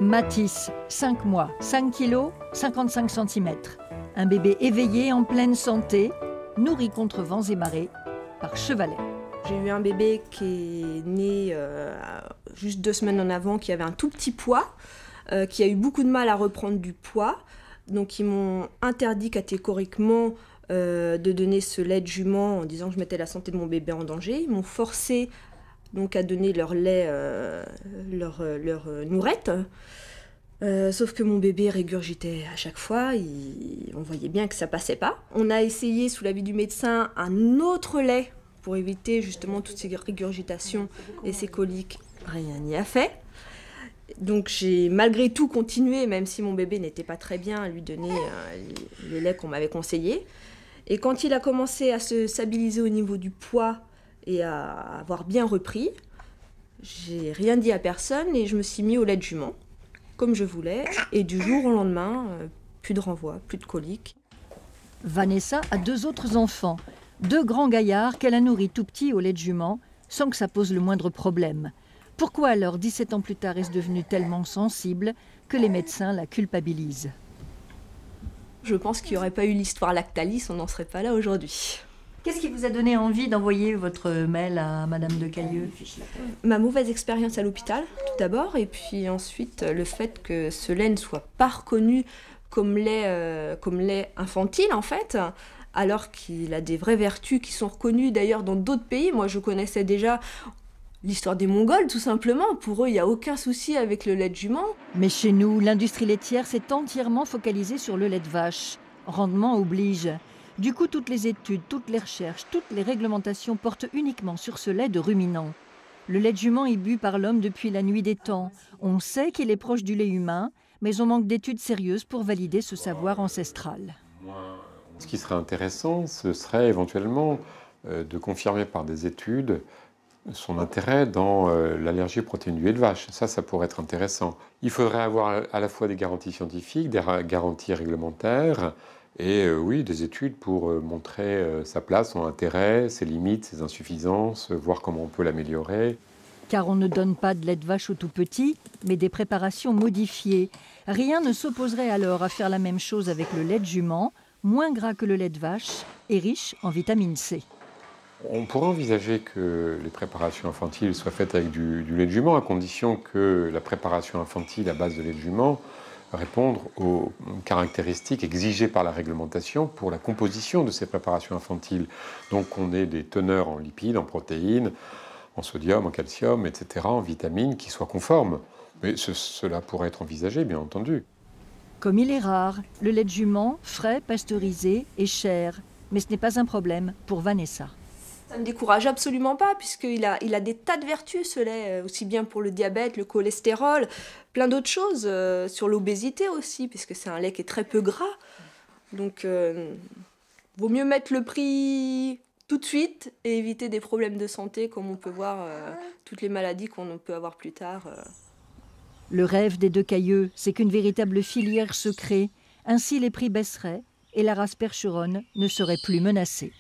Mathis, 5 mois, 5 kilos, 55 cm. Un bébé éveillé, en pleine santé, nourri contre vents et marées par Chevalet. J'ai eu un bébé qui est né juste 2 semaines en avant, qui avait un tout petit poids, qui a eu beaucoup de mal à reprendre du poids. Donc ils m'ont interdit catégoriquement de donner ce lait de jument en disant que je mettais la santé de mon bébé en danger. Ils m'ont forcé donc à donner leur lait, leur nourrette. Sauf que mon bébé régurgitait à chaque fois, on voyait bien que ça passait pas. On a essayé, sous l'avis du médecin, un autre lait pour éviter justement toutes ces régurgitations et ces coliques. Rien n'y a fait. Donc j'ai malgré tout continué, même si mon bébé n'était pas très bien, à lui donner le lait qu'on m'avait conseillé. Et quand il a commencé à se stabiliser au niveau du poids et à avoir bien repris, j'ai rien dit à personne et je me suis mis au lait de jument, comme je voulais. Et du jour au lendemain, plus de renvoi, plus de coliques. Vanessa a 2 autres enfants, 2 grands gaillards qu'elle a nourris tout petits au lait de jument, sans que ça pose le moindre problème. Pourquoi alors, 17 ans plus tard, est-ce devenue tellement sensible que les médecins la culpabilisent? Je pense qu'il n'y aurait pas eu l'histoire Lactalis, on n'en serait pas là aujourd'hui. Qu'est-ce qui vous a donné envie d'envoyer votre mail à Madame de Cailleux? Ma mauvaise expérience à l'hôpital, tout d'abord, et puis ensuite le fait que ce lait ne soit pas reconnu comme lait infantile, en fait, alors qu'il a des vraies vertus qui sont reconnues d'ailleurs dans d'autres pays. Moi, je connaissais déjà l'histoire des Mongols, tout simplement. Pour eux, il n'y a aucun souci avec le lait de jument. Mais chez nous, l'industrie laitière s'est entièrement focalisée sur le lait de vache. Rendement oblige. Du coup, toutes les études, toutes les recherches, toutes les réglementations portent uniquement sur ce lait de ruminant. Le lait de jument est bu par l'homme depuis la nuit des temps. On sait qu'il est proche du lait humain, mais on manque d'études sérieuses pour valider ce savoir ancestral. Ce qui serait intéressant, ce serait éventuellement de confirmer par des études son intérêt dans l'allergie aux protéines du lait de vache. Ça pourrait être intéressant. Il faudrait avoir à la fois des garanties scientifiques, des garanties réglementaires, et oui, des études pour montrer sa place, son intérêt, ses limites, ses insuffisances, voir comment on peut l'améliorer. Car on ne donne pas de lait de vache aux tout petits, mais des préparations modifiées. Rien ne s'opposerait alors à faire la même chose avec le lait de jument, moins gras que le lait de vache et riche en vitamine C. On pourrait envisager que les préparations infantiles soient faites avec du lait de jument, à condition que la préparation infantile à base de lait de jument réponde aux caractéristiques exigées par la réglementation pour la composition de ces préparations infantiles. Donc on ait des teneurs en lipides, en protéines, en sodium, en calcium, etc., en vitamines qui soient conformes. Mais cela pourrait être envisagé, bien entendu. Comme il est rare, le lait de jument, frais, pasteurisé, est cher. Mais ce n'est pas un problème pour Vanessa. Ça ne me décourage absolument pas, puisqu'il a des tas de vertus, ce lait, aussi bien pour le diabète, le cholestérol, plein d'autres choses, sur l'obésité aussi, puisque c'est un lait qui est très peu gras. Donc, vaut mieux mettre le prix tout de suite et éviter des problèmes de santé, comme on peut voir, toutes les maladies qu'on peut avoir plus tard. Le rêve des 2 Cailleux, c'est qu'une véritable filière se crée, ainsi les prix baisseraient et la race percheronne ne serait plus menacée.